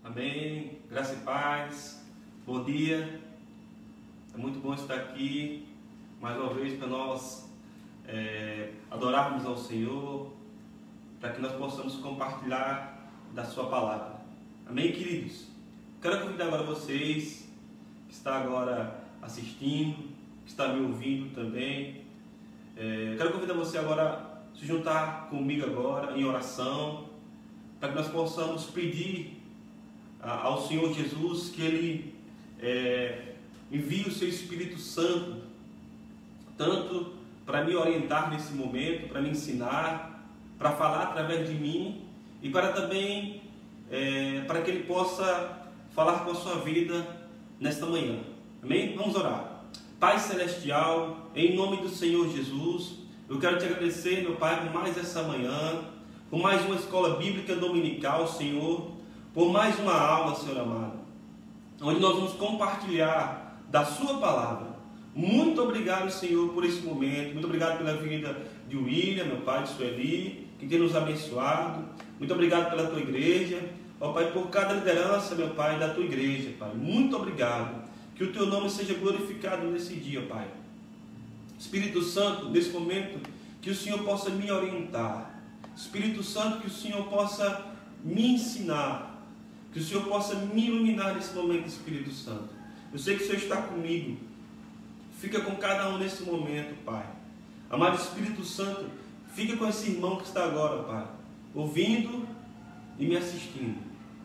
Amém. Graça e paz. Bom dia. É muito bom estar aqui mais uma vez para nós adorarmos ao Senhor, para que nós possamos compartilhar da sua palavra. Amém, queridos? Quero convidar agora vocês que estão agora assistindo, que estão me ouvindo também. Quero convidar você agora a se juntar comigo agora em oração, para que nós possamos pedir ao Senhor Jesus que Ele envie o seu Espírito Santo, tanto para me orientar nesse momento, para me ensinar, para falar através de mim e para também para que Ele possa falar com a sua vida nesta manhã. Amém? Vamos orar. Pai Celestial, em nome do Senhor Jesus, eu quero te agradecer, meu Pai, por mais essa manhã, por mais uma escola bíblica dominical, Senhor, por mais uma aula, Senhor amado, onde nós vamos compartilhar da sua palavra. Muito obrigado, Senhor, por esse momento. Muito obrigado pela vida de William, meu Pai, de Sueli, que tem nos abençoado. Muito obrigado pela tua igreja, ó Pai, por cada liderança, meu Pai, da tua igreja, Pai. Muito obrigado. Que o teu nome seja glorificado nesse dia, Pai. Espírito Santo, nesse momento, que o Senhor possa me orientar. Espírito Santo, que o Senhor possa me ensinar. Que o Senhor possa me iluminar nesse momento, Espírito Santo. Eu sei que o Senhor está comigo. Fica com cada um nesse momento, Pai. Amado Espírito Santo, fica com esse irmão que está agora, Pai, ouvindo e me assistindo.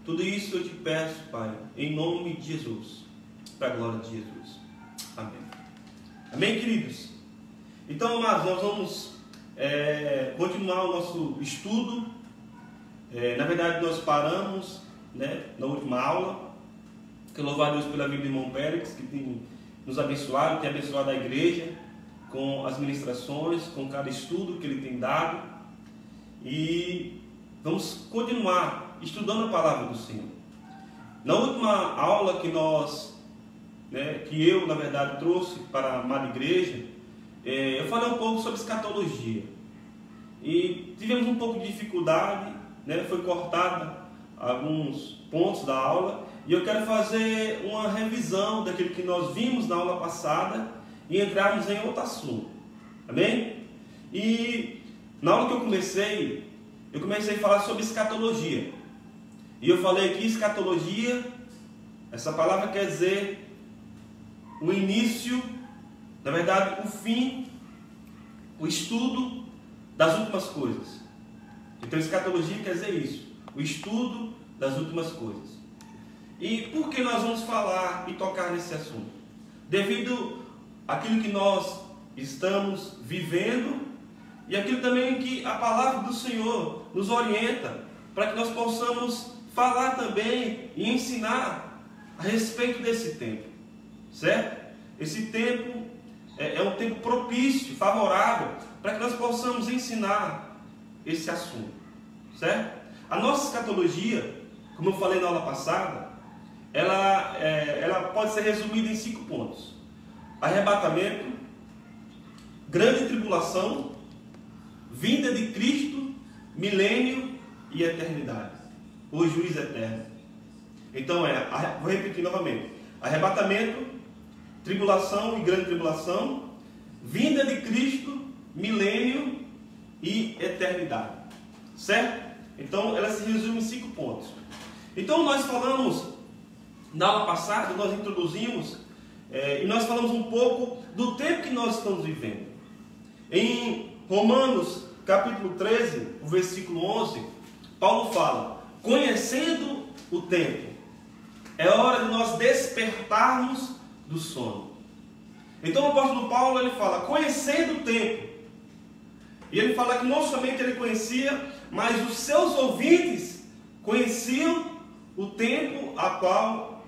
Tudo isso eu te peço, Pai, em nome de Jesus. Para a glória de Jesus. Amém. Amém, queridos? Então, amados, nós vamos continuar o nosso estudo. Na verdade, nós paramos na última aula. Que louvar a Deus pela vida do irmão Pérez, que tem nos abençoado, tem abençoado a igreja com as ministrações, com cada estudo que ele tem dado. E vamos continuar estudando a palavra do Senhor. Na última aula que eu, na verdade, trouxe para a amada igreja, eu falei um pouco sobre escatologia. E tivemos um pouco de dificuldade, foi cortado alguns pontos da aula. E eu quero fazer uma revisão daquilo que nós vimos na aula passada e entrarmos em outro assunto. Amém? E na aula que eu comecei a falar sobre escatologia. E eu falei que escatologia, essa palavra quer dizer o início, na verdade, o fim, o estudo das últimas coisas. Então, escatologia quer dizer isso, o estudo das últimas coisas. E por que nós vamos falar e tocar nesse assunto? Devido àquilo que nós estamos vivendo e aquilo também que a palavra do Senhor nos orienta, para que nós possamos falar também e ensinar a respeito desse tempo. Certo? Esse tempo é um tempo propício, favorável, para que nós possamos ensinar esse assunto. Certo? A nossa escatologia, como eu falei na aula passada, ela pode ser resumida em 5 pontos: arrebatamento, grande tribulação, vinda de Cristo, milênio e eternidade, o juiz eterno. Então vou repetir novamente: arrebatamento, tribulação e grande tribulação, vinda de Cristo, milênio e eternidade. Certo? Então ela se resume em 5 pontos. Então nós falamos, na aula passada, nós introduzimos e nós falamos um pouco do tempo que nós estamos vivendo. Em Romanos capítulo 13, o versículo 11, Paulo fala: conhecendo o tempo, é hora de nós despertarmos do sono. Então o apóstolo Paulo, ele fala, conhecendo o tempo. E ele fala que não somente ele conhecia, mas os seus ouvintes conheciam o tempo a qual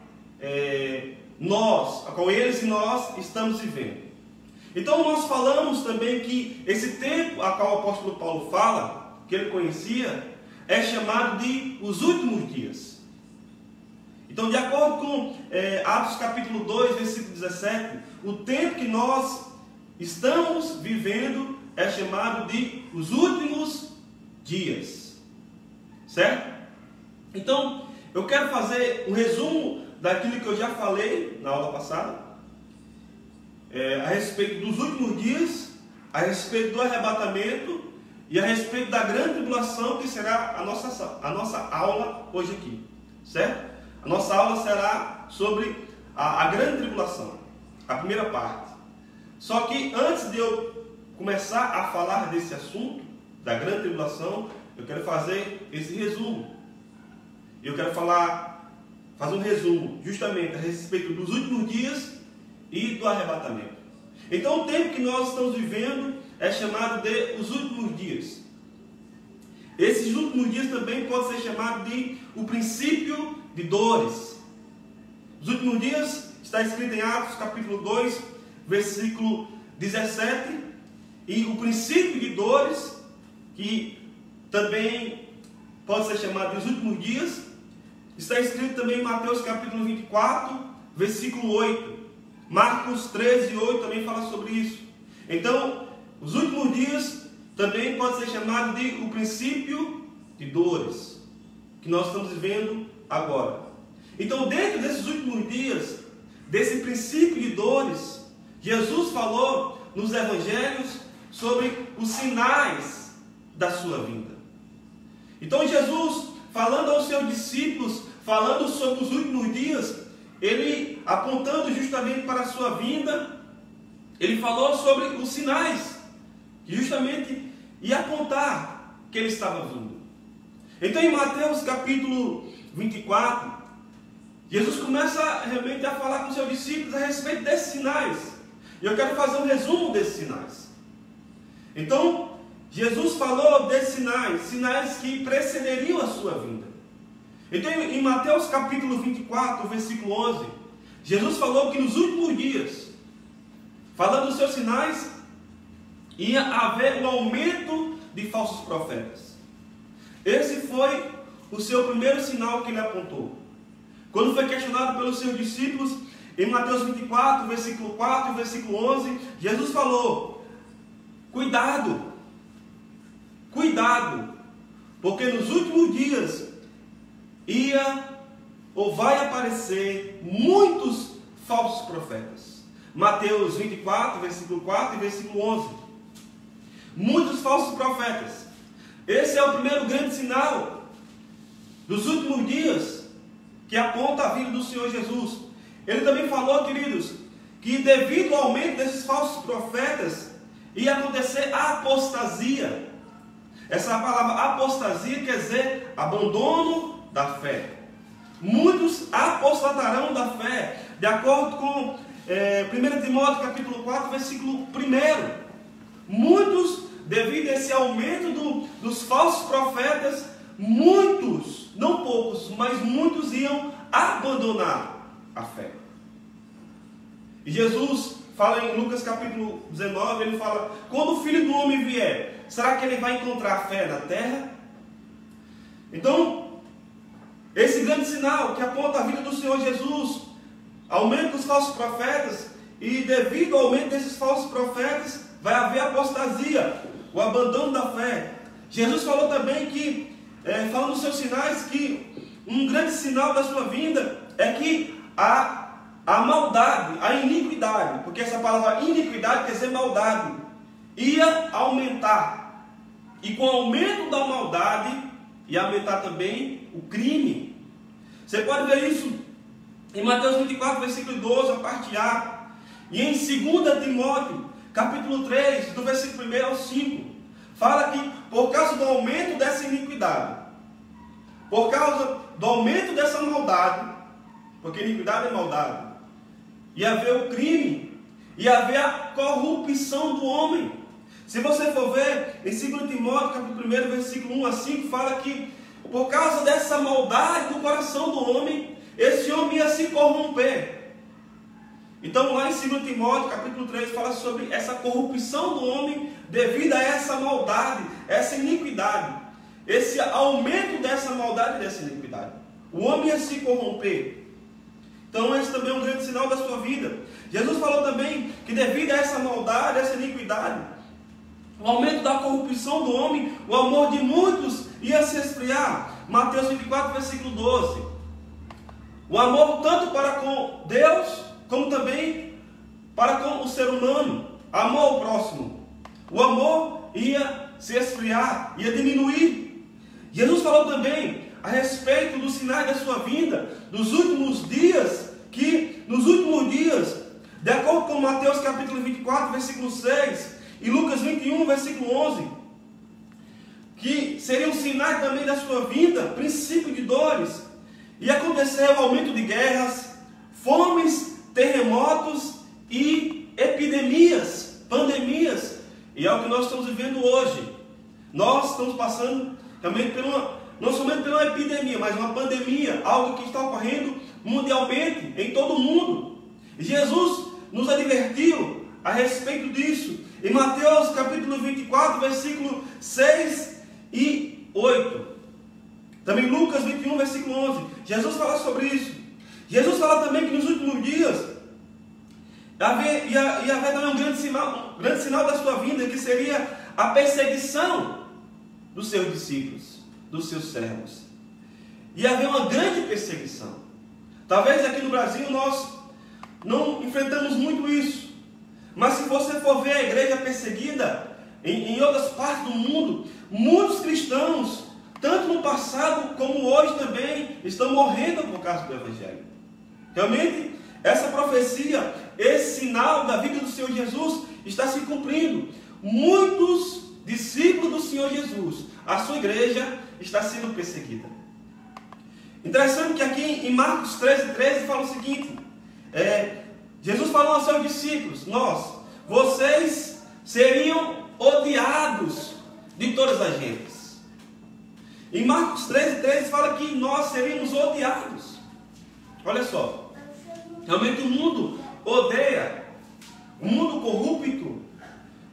eles e nós estamos vivendo. Então nós falamos também que esse tempo a qual o apóstolo Paulo fala, que ele conhecia, é chamado de os últimos dias. Então, de acordo com Atos capítulo 2, versículo 17, o tempo que nós estamos vivendo é chamado de os últimos dias. Certo? Então, eu quero fazer um resumo daquilo que eu já falei na aula passada, a respeito dos últimos dias, a respeito do arrebatamento e a respeito da grande tribulação, que será a nossa aula hoje aqui, certo? A nossa aula será sobre a grande tribulação, a primeira parte. Só que antes de eu começar a falar desse assunto, da grande tribulação, eu quero fazer esse resumo. Eu quero fazer um resumo justamente a respeito dos últimos dias e do arrebatamento. Então o tempo que nós estamos vivendo é chamado de os últimos dias. Esses últimos dias também pode ser chamado de o princípio de dores. Os últimos dias está escrito em Atos capítulo 2, versículo 17, e o princípio de dores, que também pode ser chamado de os últimos dias, está escrito também em Mateus capítulo 24, versículo 8. Marcos 13, 8 também fala sobre isso. Então, os últimos dias também pode ser chamado de o princípio de dores, que nós estamos vivendo agora. Então, dentro desses últimos dias, desse princípio de dores, Jesus falou nos evangelhos sobre os sinais da sua vinda. Então, Jesus, falando aos seus discípulos, falando sobre os últimos dias, ele apontando justamente para a sua vinda, ele falou sobre os sinais, que justamente ia apontar que ele estava vindo. Então, em Mateus capítulo 24, Jesus começa realmente a falar com seus discípulos a respeito desses sinais. E eu quero fazer um resumo desses sinais. Então, Jesus falou desses sinais que precederiam a sua vinda. Então, em Mateus capítulo 24, versículo 11, Jesus falou que nos últimos dias, falando dos seus sinais, ia haver um aumento de falsos profetas. Esse foi o seu primeiro sinal que ele apontou. Quando foi questionado pelos seus discípulos, em Mateus 24, versículo 4 e versículo 11, Jesus falou: cuidado, porque nos últimos dias ia ou vai aparecer muitos falsos profetas. Mateus 24, versículo 4 e versículo 11. Muitos falsos profetas. Esse é o primeiro grande sinal dos últimos dias, que aponta a vinda do Senhor Jesus. Ele também falou, queridos, que devido ao aumento desses falsos profetas, ia acontecer a apostasia. Essa palavra apostasia quer dizer abandono da fé. Muitos apostatarão da fé, de acordo com 1 Timóteo capítulo 4, versículo 1. Muitos, devido a esse aumento dos falsos profetas, muitos, não poucos, mas muitos iam abandonar a fé. E Jesus fala em Lucas capítulo 19, ele fala: quando o Filho do Homem vier, será que ele vai encontrar fé na terra? Então, esse grande sinal que aponta a vida do Senhor Jesus, aumento dos falsos profetas, e devido ao aumento desses falsos profetas, vai haver apostasia, o abandono da fé. Jesus falou também que, falando dos seus sinais, que um grande sinal da sua vinda é que a maldade, a iniquidade, porque essa palavra iniquidade quer dizer maldade, ia aumentar. E com o aumento da maldade, ia aumentar também o crime. Você pode ver isso em Mateus 24, versículo 12, a parte A. E em 2 Timóteo, capítulo 3, do versículo 1 ao 5, fala que por causa do aumento dessa iniquidade, por causa do aumento dessa maldade, porque iniquidade é maldade, ia haver o crime, ia haver a corrupção do homem. Se você for ver em 2 Timóteo, capítulo 1, versículo 1 a 5, fala que por causa dessa maldade do coração do homem, esse homem ia se corromper. Então lá em 2 Timóteo, capítulo 3, fala sobre essa corrupção do homem devido a essa maldade, essa iniquidade. Esse aumento dessa maldade e dessa iniquidade. O homem ia se corromper. Então esse também é um grande sinal da sua vida. Jesus falou também que devido a essa maldade, essa iniquidade, o aumento da corrupção do homem, o amor de muitos ia se esfriar. Mateus 24, versículo 12. O amor tanto para com Deus, como também para com o ser humano. Amor ao próximo. O amor ia se esfriar, ia diminuir. Jesus falou também a respeito dos sinais da sua vinda, dos últimos dias, que nos últimos dias, de acordo com Mateus capítulo 24, versículo 6, e Lucas 21, versículo 11, que seriam sinais também da sua vinda, princípio de dores, e aconteceu o aumento de guerras, fomes, terremotos e epidemias, pandemias, e é o que nós estamos vivendo hoje. Nós estamos passando também não somente por uma epidemia, mas uma pandemia, algo que está ocorrendo mundialmente, em todo o mundo. E Jesus nos advertiu a respeito disso, em Mateus capítulo 24, versículo 6 e 8. Também Lucas 21, versículo 11. Jesus fala sobre isso. Jesus fala também que nos últimos dias ia haver também um grande sinal da sua vinda, que seria a perseguição dos seus discípulos, dos seus servos. Ia haver uma grande perseguição. Talvez aqui no Brasil nós não enfrentamos muito isso. Mas se você for ver a igreja perseguida em outras partes do mundo, muitos cristãos, tanto no passado como hoje também, estão morrendo por causa do Evangelho. Realmente, essa profecia, esse sinal da vida do Senhor Jesus está se cumprindo. Muitos discípulos do Senhor Jesus, a sua igreja está sendo perseguida. Interessante que aqui em Marcos 13 fala o seguinte, Jesus falou aos seus discípulos, vocês seriam odiados de todas as gentes. Em Marcos 13 fala que nós seríamos odiados. Olha só, realmente o mundo odeia, o mundo corrupto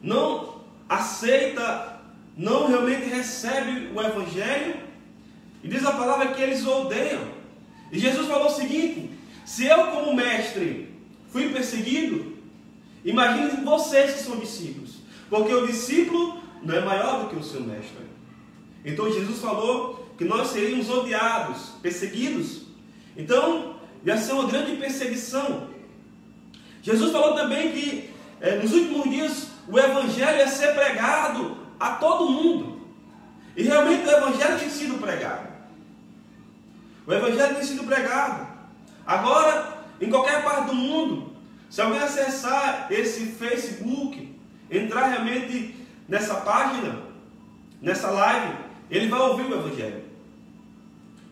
não aceita, não realmente recebe o Evangelho, e diz a palavra que eles odeiam. E Jesus falou o seguinte, se eu como mestre fui perseguido, imagine vocês que são discípulos, porque o discípulo não é maior do que o seu mestre. Então Jesus falou que nós seríamos odiados, perseguidos. Então ia ser uma grande perseguição. Jesus falou também que nos últimos dias o Evangelho ia ser pregado a todo mundo. E realmente o Evangelho tem sido pregado. O Evangelho tem sido pregado. Agora, em qualquer parte do mundo, se alguém acessar esse Facebook, entrar realmente nessa página, nessa live, ele vai ouvir o Evangelho.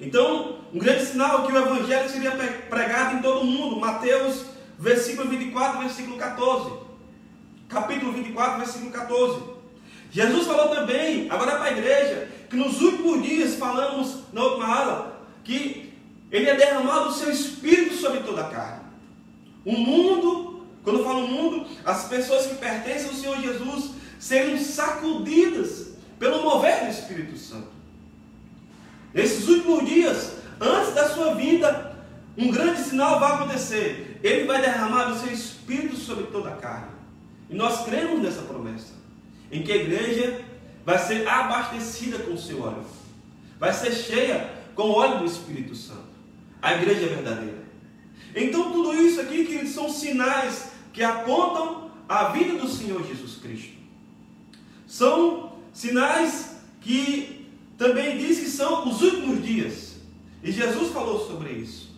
Então, um grande sinal que o Evangelho seria pregado em todo o mundo. Mateus, versículo 24, versículo 14. Capítulo 24, versículo 14. Jesus falou também, agora para a igreja, que nos últimos dias, falamos na última aula, que Ele ia derramar o seu Espírito sobre toda a carne. O mundo, quando eu falo mundo, as pessoas que pertencem ao Senhor Jesus seriam sacudidas pelo mover do Espírito Santo. Nesses últimos dias, antes da sua vinda, um grande sinal vai acontecer. Ele vai derramar o seu Espírito sobre toda a carne. E nós cremos nessa promessa, em que a igreja vai ser abastecida com o seu óleo, vai ser cheia com o óleo do Espírito Santo. A igreja é verdadeira. Então tudo isso aqui, queridos, são sinais que apontam a vida do Senhor Jesus Cristo. São sinais que também diz que são os últimos dias. E Jesus falou sobre isso.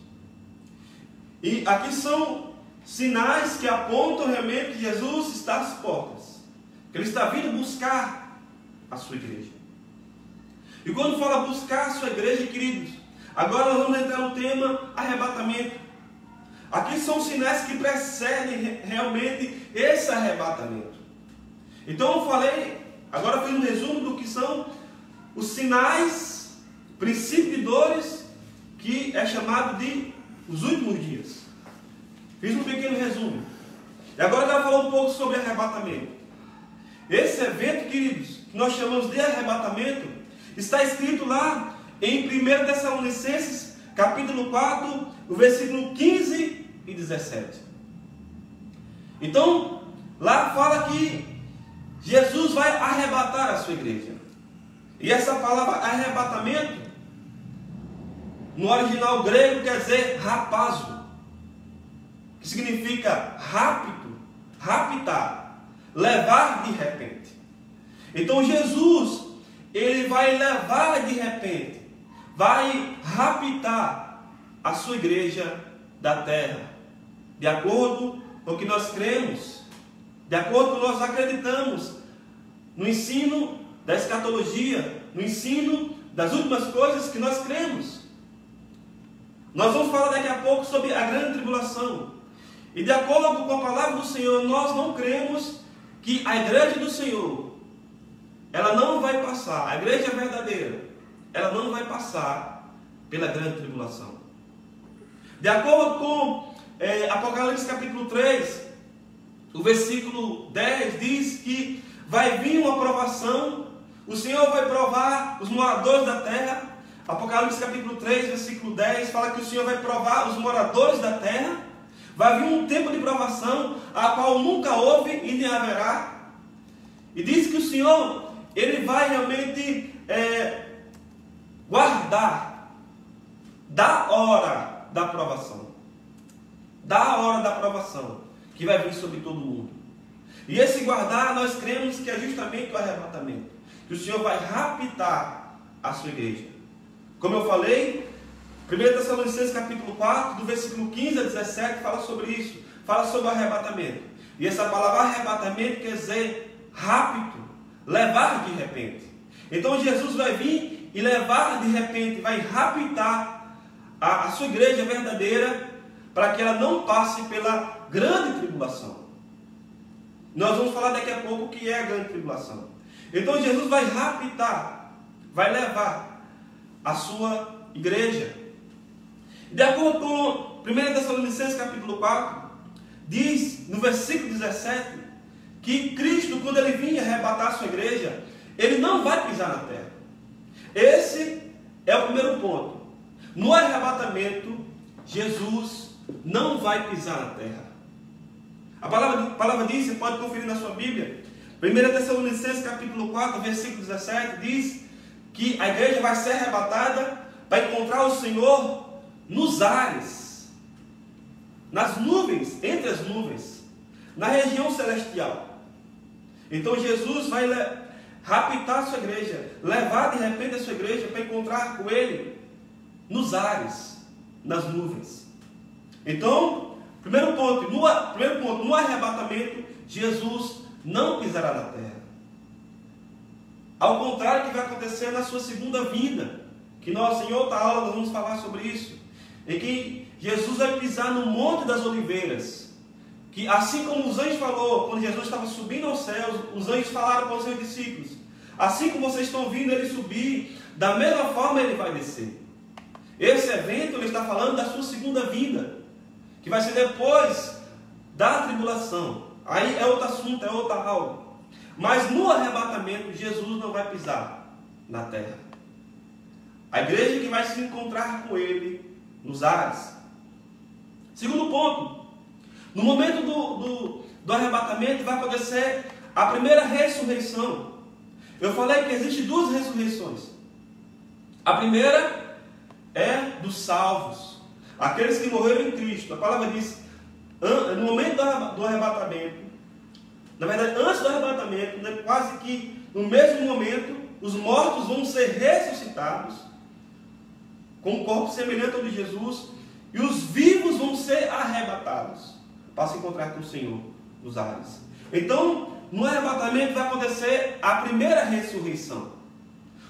E aqui são sinais que apontam realmente que Jesus está às portas. Que Ele está vindo buscar a sua igreja. E quando fala buscar a sua igreja, queridos, agora nós vamos entrar no tema arrebatamento. Aqui são sinais que precedem realmente esse arrebatamento. Então eu falei, agora fiz um resumo do que são os sinais, princípio de dores, que é chamado de os últimos dias. Fiz um pequeno resumo. E agora eu quero falar um pouco sobre arrebatamento. Esse evento, queridos, que nós chamamos de arrebatamento, está escrito lá em 1 Tessalonicenses, capítulo 4, o versículo 15 e 17. Então, lá fala que Jesus vai arrebatar a sua igreja. E essa palavra arrebatamento no original grego quer dizer rapazo, que significa rápido, raptar, levar de repente. Então Jesus, ele vai levar de repente, vai raptar a sua igreja da terra, de acordo com o que nós cremos, de acordo com o que nós acreditamos, no ensino da escatologia, no ensino das últimas coisas que nós cremos. Nós vamos falar daqui a pouco sobre a grande tribulação. E de acordo com a palavra do Senhor, nós não cremos que a igreja do Senhor, ela não vai passar, a igreja verdadeira, ela não vai passar pela grande tribulação. De acordo com Apocalipse capítulo 3, o versículo 10 diz que vai vir uma provação, o Senhor vai provar os moradores da terra. Apocalipse capítulo 3, versículo 10, fala que o Senhor vai provar os moradores da terra. Vai vir um tempo de provação, a qual nunca houve e nem haverá. E diz que o Senhor, ele vai realmente guardar da hora da provação. Da hora da provação, que vai vir sobre todo mundo. E esse guardar, nós cremos que é justamente o arrebatamento. Que o Senhor vai raptar a sua igreja. Como eu falei, 1 Tessalonicenses capítulo 4, do versículo 15 a 17, fala sobre isso. Fala sobre o arrebatamento. E essa palavra arrebatamento quer dizer rápido, levar de repente. Então Jesus vai vir e levar de repente, vai raptar a sua igreja verdadeira, para que ela não passe pela grande tribulação. Nós vamos falar daqui a pouco o que é a grande tribulação. Então Jesus vai raptar, vai levar a sua igreja. De acordo com 1 Tessalonicenses capítulo 4, diz no versículo 17, que Cristo, quando ele vinha arrebatar a sua igreja, ele não vai pisar na terra. Esse é o primeiro ponto. No arrebatamento, Jesus não vai pisar na terra. A palavra diz, você pode conferir na sua Bíblia, 1 Tessalonicenses capítulo 4, versículo 17, diz que a igreja vai ser arrebatada para encontrar o Senhor nos ares, nas nuvens, entre as nuvens, na região celestial. Então Jesus vai raptar a sua igreja, levar de repente a sua igreja para encontrar com ele nos ares, nas nuvens. Então, primeiro ponto, no arrebatamento, Jesus não pisará na terra. Ao contrário do que vai acontecer na sua segunda vinda, que nós, em outra aula, nós vamos falar sobre isso, em que Jesus vai pisar no Monte das Oliveiras, que assim como os anjos falou, quando Jesus estava subindo aos céus, os anjos falaram para os seus discípulos, assim como vocês estão vendo ele subir, da mesma forma ele vai descer. Esse evento, ele está falando da sua segunda vinda, que vai ser depois da tribulação. Aí é outro assunto, é outra aula. Mas no arrebatamento, Jesus não vai pisar na terra. A igreja que vai se encontrar com ele nos ares. Segundo ponto, no momento do arrebatamento vai acontecer a primeira ressurreição. Eu falei que existem duas ressurreições. A primeira é dos salvos, aqueles que morreram em Cristo. A palavra diz, no momento do arrebatamento, na verdade, antes do arrebatamento, né, quase que no mesmo momento, os mortos vão ser ressuscitados, com um corpo semelhante ao de Jesus, e os vivos vão ser arrebatados, para se encontrar com o Senhor nos ares. Então, no arrebatamento vai acontecer a primeira ressurreição.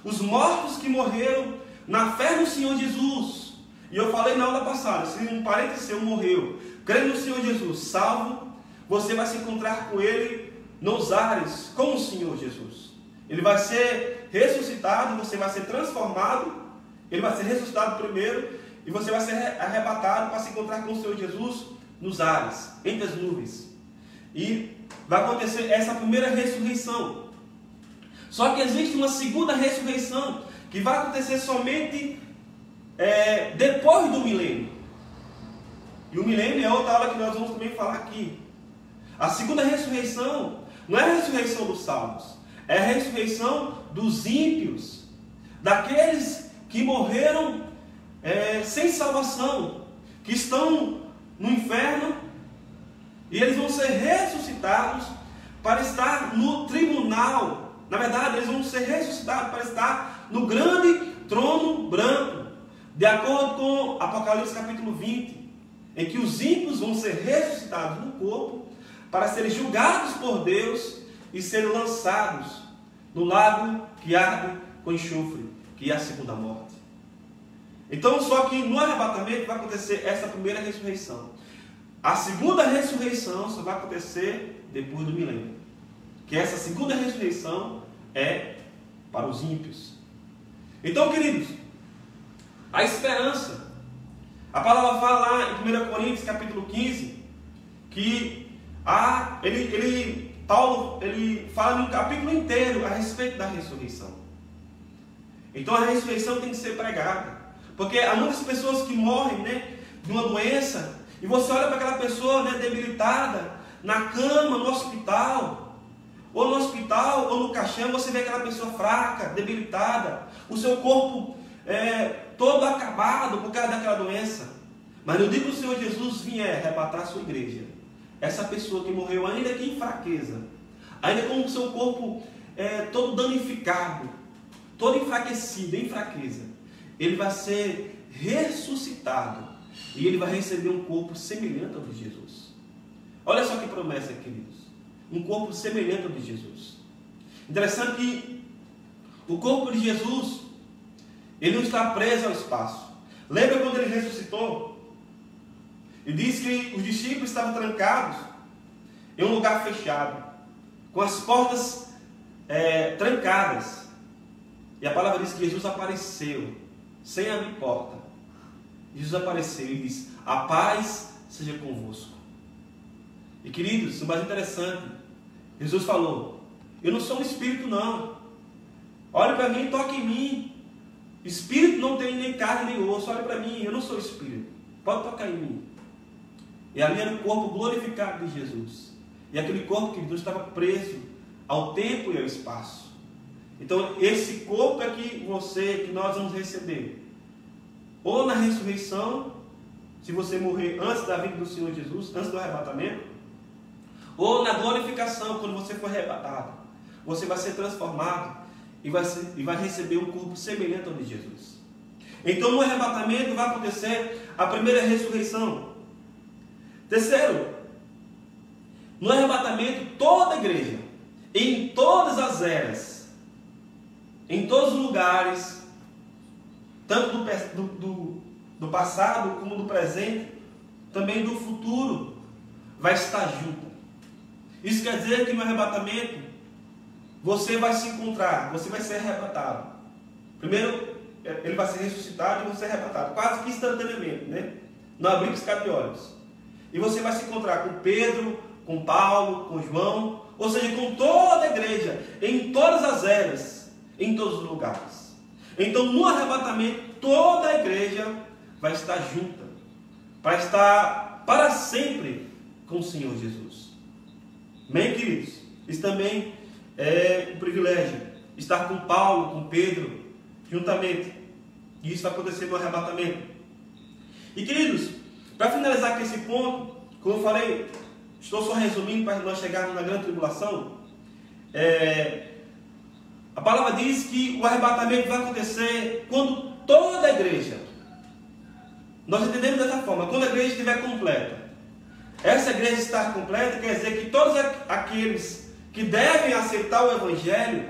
Os mortos que morreram na fé no Senhor Jesus. E eu falei na aula passada, se um parente seu morreu, crendo no Senhor Jesus, salvo, você vai se encontrar com ele nos ares, com o Senhor Jesus. Ele vai ser ressuscitado, você vai ser transformado, ele vai ser ressuscitado primeiro, e você vai ser arrebatado para se encontrar com o Senhor Jesus nos ares, entre as nuvens. E vai acontecer essa primeira ressurreição. Só que existe uma segunda ressurreição, que vai acontecer somente depois do milênio. E o milênio é outra aula que nós vamos também falar aqui. A segunda ressurreição não é a ressurreição dos salvos, é a ressurreição dos ímpios, daqueles que morreram sem salvação, que estão no inferno, e eles vão ser ressuscitados para estar no tribunal. Na verdade, eles vão ser ressuscitados para estar no grande trono branco, de acordo com Apocalipse capítulo 20, em que os ímpios vão ser ressuscitados no corpo para serem julgados por Deus e serem lançados no lago que arde com enxofre, que é a segunda morte. Então, só que no arrebatamento vai acontecer essa primeira ressurreição. A segunda ressurreição só vai acontecer depois do milênio. Que essa segunda ressurreição é para os ímpios. Então, queridos, a esperança. A palavra fala lá em 1 Coríntios capítulo 15 que Paulo fala no capítulo inteiro a respeito da ressurreição. Então a ressurreição tem que ser pregada. Porque há muitas pessoas que morrem, de uma doença, e você olha para aquela pessoa, debilitada, na cama, no hospital, ou no caixão, você vê aquela pessoa fraca, debilitada, o seu corpo todo acabado por causa daquela doença. Mas no dia que o Senhor Jesus vier arrebatar a sua igreja, essa pessoa que morreu ainda que em fraqueza, ainda com o seu corpo todo danificado, todo enfraquecido, em fraqueza, ele vai ser ressuscitado e ele vai receber um corpo semelhante ao de Jesus. Olha só que promessa, queridos. Um corpo semelhante ao de Jesus. Interessante que o corpo de Jesus, ele não está preso ao espaço. Lembra quando ele ressuscitou? E diz que os discípulos estavam trancados em um lugar fechado, com as portas trancadas. E a palavra diz que Jesus apareceu, sem abrir porta. Jesus apareceu e disse: a paz seja convosco. E queridos, o mais interessante, Jesus falou: eu não sou um espírito não. Olhe para mim e toque em mim. Espírito não tem nem carne nem osso. Olhe para mim, eu não sou espírito. Pode tocar em mim. E ali era o corpo glorificado de Jesus. E aquele corpo que Deus estava preso ao tempo e ao espaço. Então esse corpo é que nós vamos receber. Ou na ressurreição, se você morrer antes da vinda do Senhor Jesus, antes do arrebatamento, ou na glorificação, quando você for arrebatado, você vai ser transformado e vai receber um corpo semelhante ao de Jesus. Então no arrebatamento vai acontecer a primeira ressurreição. Terceiro, no arrebatamento toda a igreja, em todas as eras, em todos os lugares, tanto do passado como do presente, também do futuro, vai estar junto. Isso quer dizer que no arrebatamento você vai se encontrar, você vai ser arrebatado. Primeiro ele vai ser ressuscitado e você é arrebatado, quase que instantaneamente, no abrir e piscar de olhos. E você vai se encontrar com Pedro, com Paulo, com João, ou seja, com toda a igreja, em todas as eras, em todos os lugares. Então no arrebatamento toda a igreja vai estar junta, para estar para sempre com o Senhor Jesus. Amém, queridos? Isso também é um privilégio, estar com Paulo, com Pedro, juntamente. E isso vai acontecer no arrebatamento. E queridos, para finalizar aqui esse ponto, como eu falei, estou só resumindo para nós chegarmos na grande tribulação. A palavra diz que o arrebatamento vai acontecer quando toda a igreja, nós entendemos dessa forma, quando a igreja estiver completa. Essa igreja estar completa quer dizer que todos aqueles que devem aceitar o Evangelho,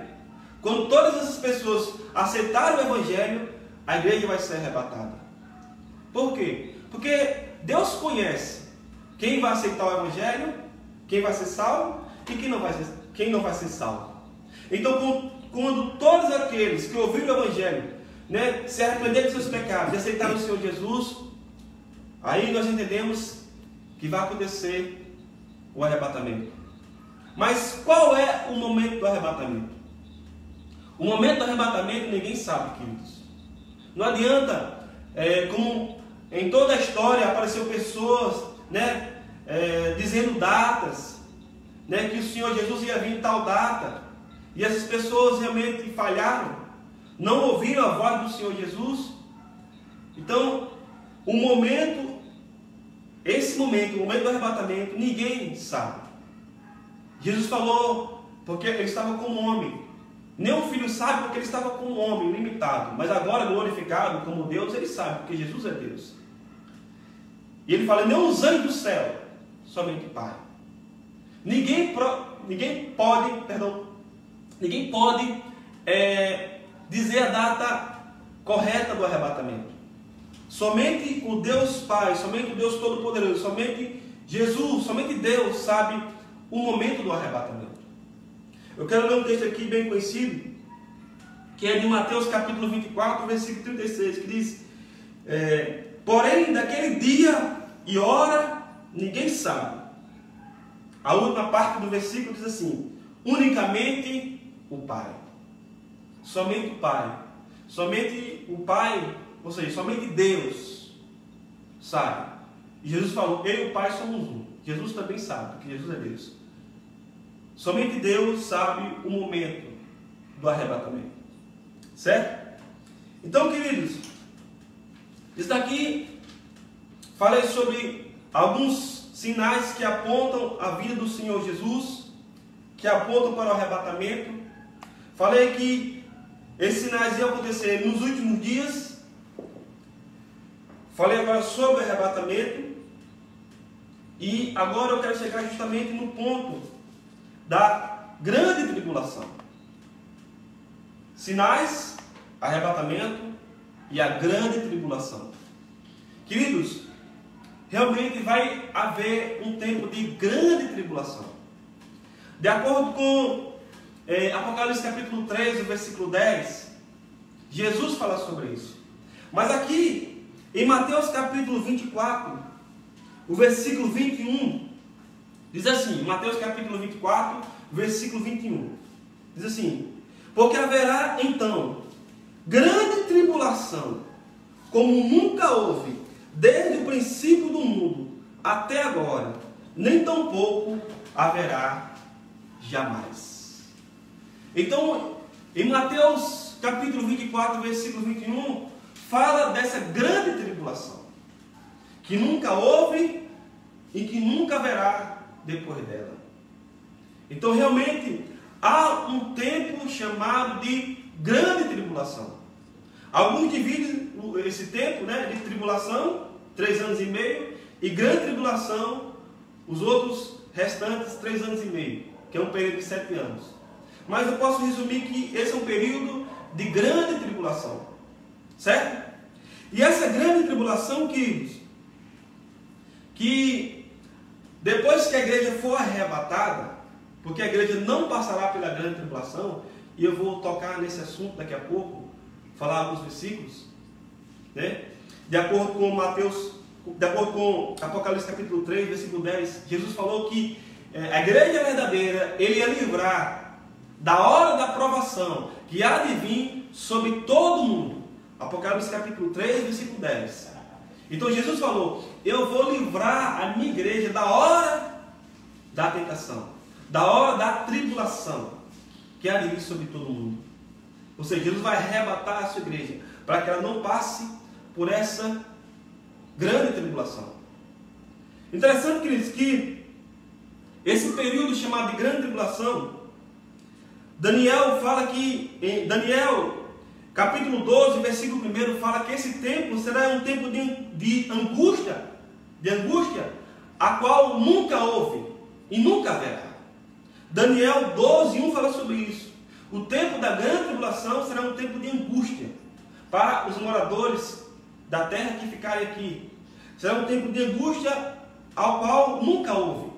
quando todas essas pessoas aceitarem o Evangelho, a igreja vai ser arrebatada. Por quê? Porque Deus conhece quem vai aceitar o Evangelho, quem vai ser salvo e quem não vai ser salvo. Então, quando todos aqueles que ouviram o Evangelho, se arrependeram dos seus pecados e aceitaram o Senhor Jesus, aí nós entendemos que vai acontecer o arrebatamento. Mas qual é o momento do arrebatamento? O momento do arrebatamento ninguém sabe, queridos. Não adianta, como em toda a história apareceu pessoas, dizendo datas, que o Senhor Jesus ia vir em tal data, e essas pessoas realmente falharam, não ouviram a voz do Senhor Jesus. Então Então, o momento o momento do arrebatamento, ninguém sabe. Jesus falou, porque ele estava como homem. Nem o Filho sabe, porque ele estava como homem, limitado. Mas agora, glorificado como Deus, ele sabe, porque Jesus é Deus. E ele fala, não os anjos do céu, somente o Pai. Ninguém pode dizer a data correta do arrebatamento. Somente o Deus Pai, somente o Deus Todo-Poderoso, somente Jesus, somente Deus sabe o momento do arrebatamento. Eu quero ler um texto aqui bem conhecido, que é de Mateus capítulo 24, versículo 36, que diz, porém, daquele dia e hora, ninguém sabe. A última parte do versículo diz assim, unicamente o Pai. Somente o Pai. Somente o Pai, ou seja, somente Deus sabe. E Jesus falou, eu e o Pai somos um. Jesus também sabe, porque Jesus é Deus. Somente Deus sabe o momento do arrebatamento. Certo? Então, queridos, isso daqui, falei sobre alguns sinais que apontam a vida do Senhor Jesus, que apontam para o arrebatamento. Falei que esses sinais iam acontecer nos últimos dias. Falei agora sobre o arrebatamento. E agora eu quero chegar justamente no ponto da grande tribulação. Sinais, arrebatamento e a grande tribulação. Queridos, realmente vai haver um tempo de grande tribulação. De acordo com Apocalipse capítulo 3, versículo 10, Jesus fala sobre isso. Mas aqui, em Mateus capítulo 24, o versículo 21, diz assim, Mateus capítulo 24, versículo 21, diz assim, porque haverá então grande tribulação, como nunca houve, desde o princípio do mundo até agora, nem tampouco haverá jamais. Então, em Mateus capítulo 24, versículo 21, fala dessa grande tribulação, que nunca houve e que nunca haverá depois dela. Então, realmente, há um tempo chamado de grande tribulação. Alguns dividem esse tempo, de tribulação, 3 anos e meio, e grande tribulação, os outros restantes 3 anos e meio, que é um período de 7 anos. Mas eu posso resumir que esse é um período de grande tribulação, certo? E essa grande tribulação, queridos, que depois que a igreja for arrebatada, porque a igreja não passará pela grande tribulação, e eu vou tocar nesse assunto daqui a pouco, falar alguns versículos, de acordo com de acordo com Apocalipse capítulo 3, versículo 10, Jesus falou que a igreja verdadeira, ele ia livrar da hora da provação, que há de vir sobre todo mundo. Apocalipse capítulo 3, versículo 10. Então Jesus falou, eu vou livrar a minha igreja da hora da tentação, da hora da tribulação, que há de vir sobre todo mundo. Ou seja, Jesus vai arrebatar a sua igreja, para que ela não passe por essa grande tribulação. Interessante, queridos, que esse período chamado de grande tribulação, Daniel fala que, em Daniel capítulo 12, versículo 1, fala que esse tempo será um tempo de angústia, a qual nunca houve e nunca haverá. Daniel 12, 1 fala sobre isso. O tempo da grande tribulação será um tempo de angústia para os moradores da terra que ficarem aqui. Será um tempo de angústia ao qual nunca houve.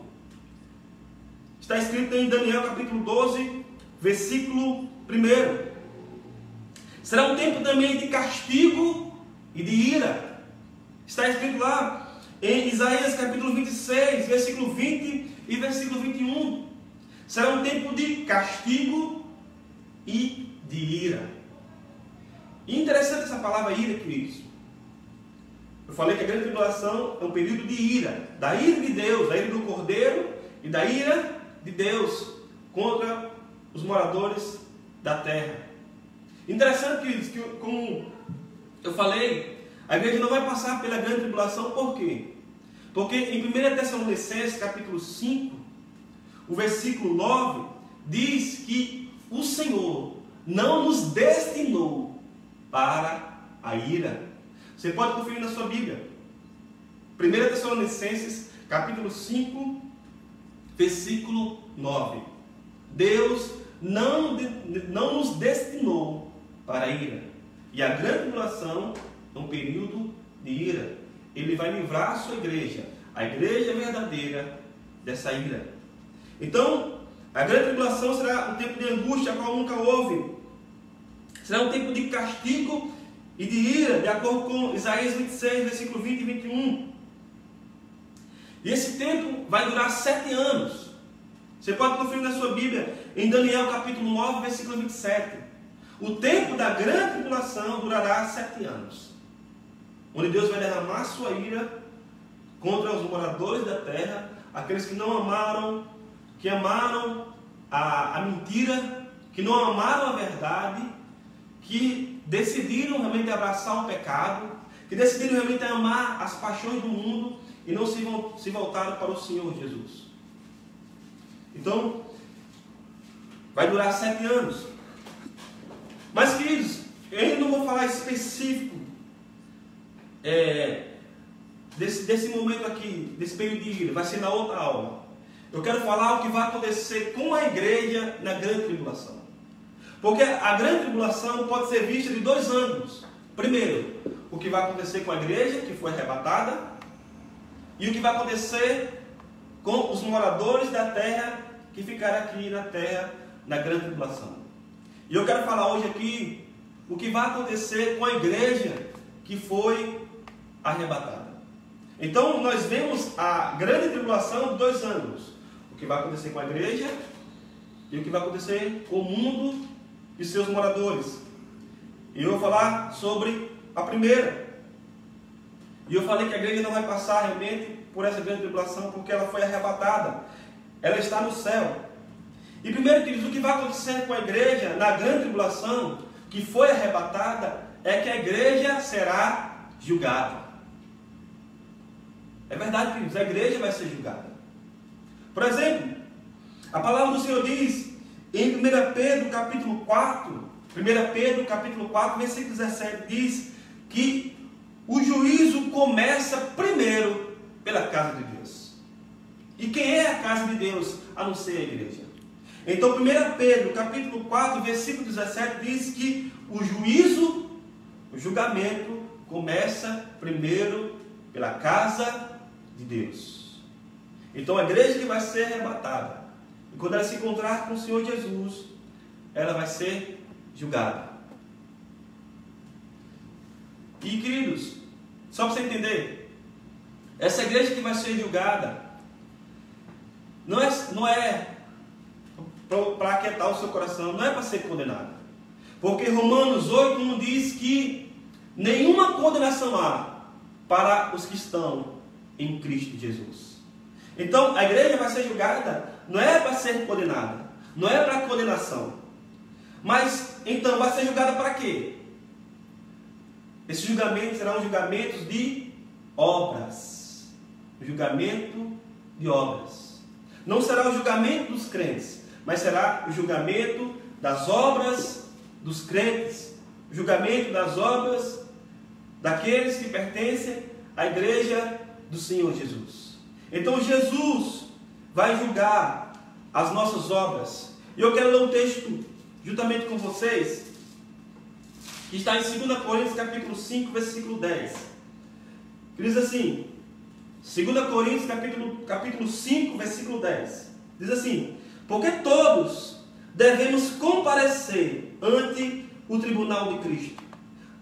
Está escrito em Daniel capítulo 12, versículo 1. Será um tempo também de castigo e de ira. Está escrito lá em Isaías capítulo 26, versículo 20 e versículo 21. Será um tempo de castigo e de ira. E interessante essa palavra ira, queridos. Eu falei que a grande tribulação é um período de ira. Da ira de Deus, da ira do Cordeiro e da ira de Deus contra os moradores da terra. Interessante, queridos, que como eu falei, A igreja não vai passar pela grande tribulação, por quê? Porque em 1 Tessalonicenses, capítulo 5, o versículo 9, diz que o Senhor não nos destinou para a ira. Você pode conferir na sua Bíblia. 1 Tessalonicenses, capítulo 5, versículo 9. Deus não nos destinou para a ira. E a grande tribulação é um período de ira. Ele vai livrar a sua igreja, a igreja verdadeira, dessa ira. Então, a grande tribulação será um tempo de angústia, a qual nunca houve. Será um tempo de castigo e de ira, de acordo com Isaías 26, versículo 20 e 21. E esse tempo vai durar 7 anos. Você pode conferir na sua Bíblia, em Daniel capítulo 9, versículo 27. O tempo da grande tribulação durará 7 anos. Onde Deus vai derramar a sua ira contra os moradores da terra, aqueles que não amaram, que amaram a mentira, que não amaram a verdade, que decidiram realmente abraçar o pecado, que decidiram realmente amar as paixões do mundo e não se voltaram para o Senhor Jesus. Então, vai durar 7 anos. Mas, queridos, eu ainda não vou falar específico desse momento aqui, desse período de ira, vai ser na outra aula. Eu quero falar o que vai acontecer com a igreja na grande tribulação. Porque a grande tribulação pode ser vista de 2 ângulos. Primeiro, o que vai acontecer com a igreja que foi arrebatada, e o que vai acontecer com os moradores da terra que ficaram aqui na terra na grande tribulação. E eu quero falar hoje aqui o que vai acontecer com a igreja que foi arrebatada. Então nós vemos a grande tribulação de 2 ângulos. O que vai acontecer com a igreja e o que vai acontecer com o mundo e seus moradores. E eu vou falar sobre a primeira. E eu falei que a igreja não vai passar realmente por essa grande tribulação porque ela foi arrebatada. Ela está no céu. E primeiro, queridos, o que vai acontecer com a igreja na grande tribulação que foi arrebatada é que a igreja será julgada. É verdade, queridos, a igreja vai ser julgada. Por exemplo, a palavra do Senhor diz em 1 Pedro capítulo 4, versículo 17, diz que o juízo começa primeiro pela casa de Deus. E quem é a casa de Deus, a não ser a igreja? Então 1 Pedro capítulo 4, versículo 17 diz que o julgamento começa primeiro pela casa de Deus. Então a igreja que vai ser arrebatada, e quando ela se encontrar com o Senhor Jesus, ela vai ser julgada. E queridos, só para você entender, essa igreja que vai ser julgada não é para aquietar o seu coração, não é para ser condenada. Porque Romanos 8:1 diz que nenhuma condenação há para os que estão em Cristo Jesus. Então a igreja vai ser julgada, não é para ser condenada, não é para condenação. Mas então vai ser julgada para quê? Esse julgamento será um julgamento de obras. Um julgamento de obras. Não será o julgamento dos crentes, mas será o julgamento das obras dos crentes. O julgamento das obras daqueles que pertencem à igreja do Senhor Jesus. Então Jesus vai julgar as nossas obras. E eu quero ler um texto juntamente com vocês, que está em 2 Coríntios capítulo 5, versículo 10. Que diz assim, 2 Coríntios capítulo 5, versículo 10. Diz assim: porque todos devemos comparecer ante o tribunal de Cristo,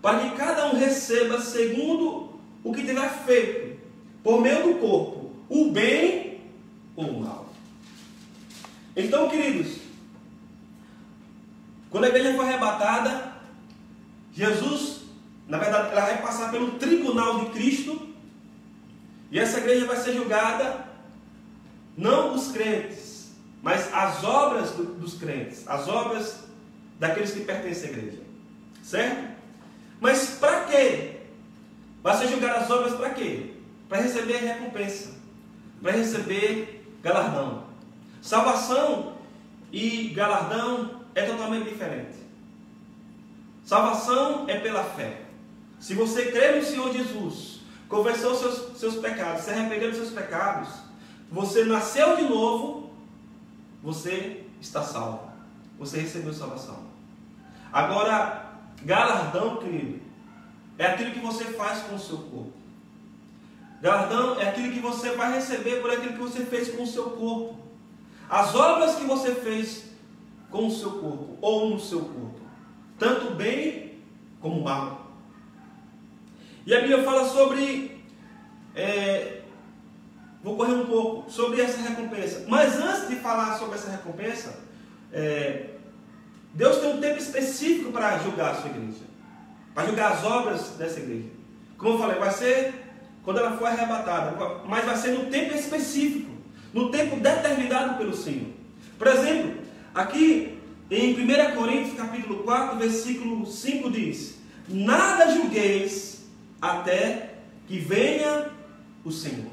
para que cada um receba segundo o que tiver feito, por meio do corpo, o bem ou o mal. Então, queridos, quando a igreja for arrebatada, Jesus, na verdade, ela vai passar pelo tribunal de Cristo, e essa igreja vai ser julgada, não os crentes, mas as obras dos crentes, as obras daqueles que pertencem à igreja. Certo? Mas para quê? Vai ser julgar as obras para quê? Para receber recompensa, para receber galardão. Salvação e galardão é totalmente diferente. Salvação é pela fé. Se você crê no Senhor Jesus, confessou seus pecados, se arrependeu dos seus pecados, você nasceu de novo, você está salvo. Você recebeu salvação. Agora, galardão, querido, é aquilo que você faz com o seu corpo. Galardão é aquilo que você vai receber por aquilo que você fez com o seu corpo. As obras que você fez com o seu corpo, ou no seu corpo. Tanto bem como mal. E a Bíblia fala sobre... vou correr um pouco sobre essa recompensa. Mas antes de falar sobre essa recompensa, Deus tem um tempo específico para julgar a sua igreja. Para julgar as obras dessa igreja. Como eu falei, vai ser quando ela for arrebatada. Mas vai ser no tempo específico. No tempo determinado pelo Senhor. Por exemplo, aqui em 1 Coríntios capítulo 4, versículo 5 diz: nada julgueis até que venha o Senhor.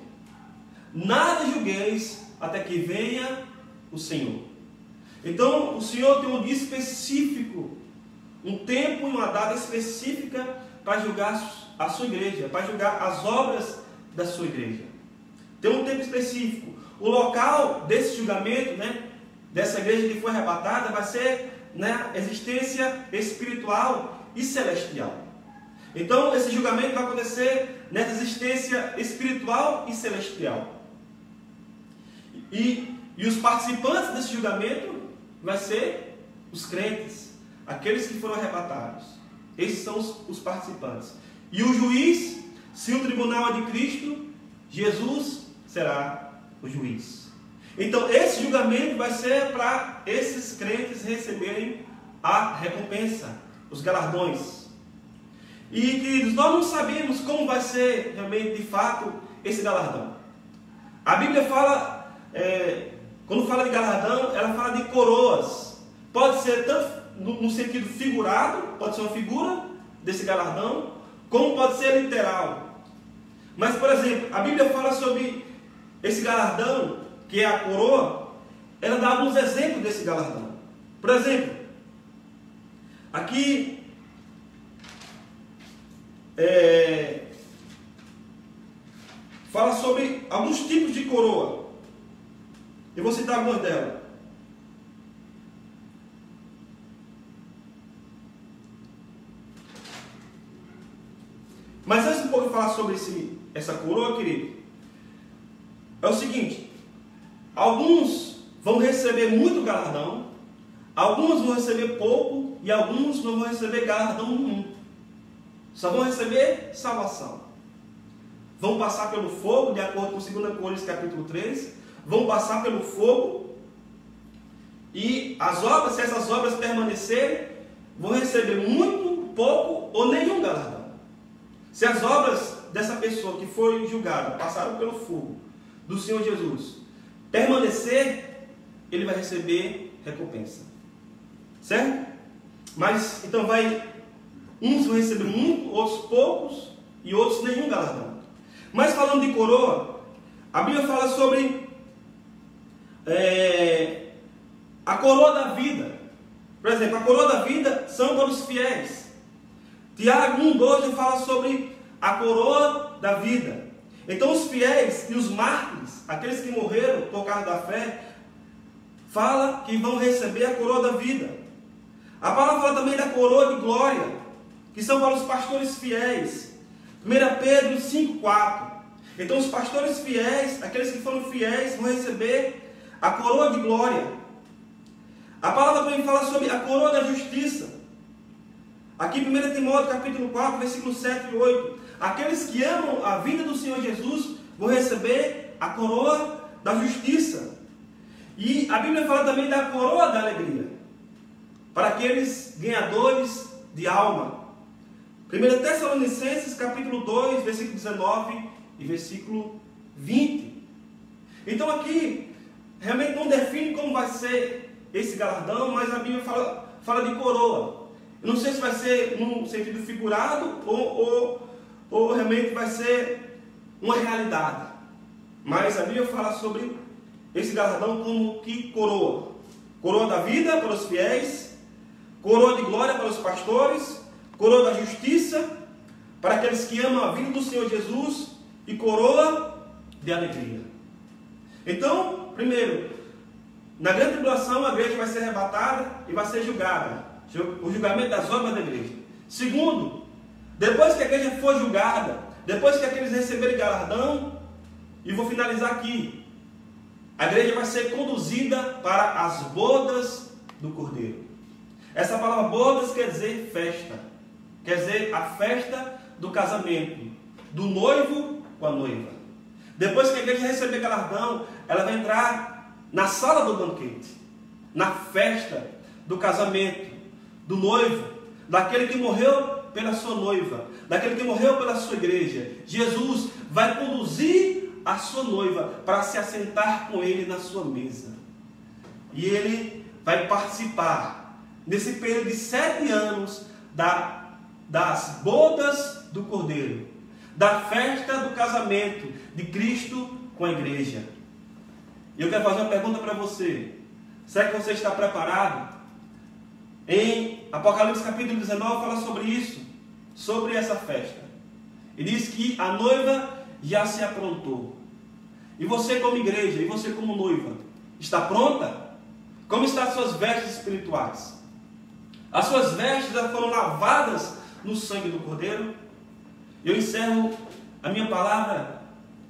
Nada julgueis até que venha o Senhor. Então o Senhor tem um dia específico, um tempo e uma data específica para julgar a sua igreja, para julgar as obras da sua igreja. Tem um tempo específico. O local desse julgamento, dessa igreja que foi arrebatada, vai ser existência espiritual e celestial. Então esse julgamento vai acontecer nessa existência espiritual e celestial. E os participantes desse julgamento vai ser os crentes, aqueles que foram arrebatados. Esses são os participantes. E o juiz, se o tribunal é de Cristo, Jesus será o juiz. Então esse julgamento vai ser para esses crentes receberem a recompensa, os galardões. E queridos, nós não sabemos como vai ser realmente de fato esse galardão. A Bíblia fala, quando fala de galardão, ela fala de coroas. Pode ser tanto no sentido figurado, pode ser uma figura desse galardão, como pode ser literal. Mas, por exemplo, a Bíblia fala sobre esse galardão, que é a coroa. Ela dá alguns exemplos desse galardão. Por exemplo, aqui fala sobre alguns tipos de coroa. Eu vou citar algumas delas. Mas antes de um pouco falar sobre essa coroa, querido, é o seguinte: alguns vão receber muito galardão, alguns vão receber pouco e alguns não vão receber galardão nenhum. Só vão receber salvação. Vão passar pelo fogo, de acordo com 2 Coríntios capítulo 3, vão passar pelo fogo, e as obras, se essas obras permanecerem, vão receber muito, pouco ou nenhum galardão. Se as obras dessa pessoa que foi julgada passaram pelo fogo do Senhor Jesus permanecer, ele vai receber recompensa. Certo? Mas então uns vão receber muito, outros poucos e outros nenhum galardão. Mas falando de coroa, a Bíblia fala sobre a coroa da vida. Por exemplo, a coroa da vida são para os fiéis. Tiago 1,12 fala sobre a coroa da vida. Então os fiéis e os mártires, aqueles que morreram por causa da fé, fala que vão receber a coroa da vida. A palavra fala também da coroa de glória, que são para os pastores fiéis. 1 Pedro 5,4. Então os pastores fiéis, aqueles que foram fiéis, vão receber a coroa de glória. A palavra também fala sobre a coroa da justiça. Aqui em 1 Timóteo capítulo 4, versículos 7 e 8. Aqueles que amam a vinda do Senhor Jesus vão receber a coroa da justiça. E a Bíblia fala também da coroa da alegria, para aqueles ganhadores de alma. 1 Tessalonicenses capítulo 2, versículo 19 e versículo 20. Então aqui, realmente não define como vai ser esse galardão, mas a Bíblia fala de coroa. Eu não sei se vai ser num sentido figurado ou ou realmente vai ser uma realidade. Mas a Bíblia fala sobre esse galardão como que coroa. Coroa da vida para os fiéis, coroa de glória para os pastores, coroa da justiça para aqueles que amam a vida do Senhor Jesus e coroa de alegria. Então, primeiro, na grande tribulação a igreja vai ser arrebatada e vai ser julgada. O julgamento das obras da igreja. Segundo, depois que a igreja for julgada, depois que aqueles receberem galardão, e vou finalizar aqui, a igreja vai ser conduzida para as bodas do Cordeiro. Essa palavra bodas quer dizer festa. Quer dizer a festa do casamento, do noivo com a noiva. Depois que a igreja receber galardão, ela vai entrar na sala do banquete, na festa do casamento, do noivo, daquele que morreu pela sua noiva, daquele que morreu pela sua igreja. Jesus vai conduzir a sua noiva para se assentar com ele na sua mesa. E ele vai participar, nesse período de 7 anos, das bodas do Cordeiro, da festa do casamento de Cristo com a igreja. E eu quero fazer uma pergunta para você. Será que você está preparado? Em Apocalipse capítulo 19 fala sobre isso, sobre essa festa. E diz que a noiva já se aprontou. E você como igreja, e você como noiva, está pronta? Como estão as suas vestes espirituais? As suas vestes já foram lavadas no sangue do Cordeiro? Eu encerro a minha palavra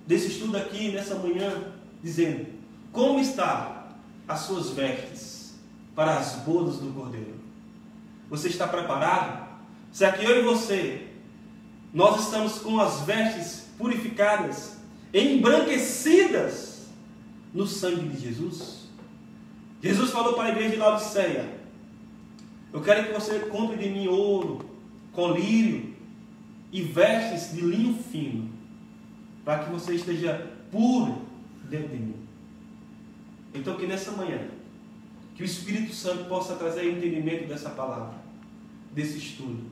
desse estudo aqui, nessa manhã, dizendo: como está as suas vestes para as bodas do Cordeiro? Você está preparado? Será que eu e você, nós estamos com as vestes purificadas, embranquecidas no sangue de Jesus? Jesus falou para a igreja de Laodiceia: eu quero que você compre de mim ouro, colírio e vestes de linho fino, para que você esteja puro dentro de mim. Então que nessa manhã, que o Espírito Santo possa trazer entendimento dessa palavra, desse estudo,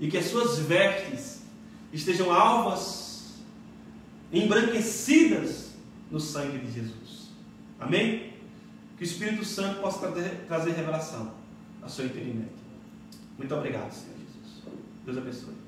e que as suas vestes estejam alvas, embranquecidas no sangue de Jesus. Amém? Que o Espírito Santo possa trazer revelação ao seu entendimento. Muito obrigado, Senhor Jesus. Deus abençoe.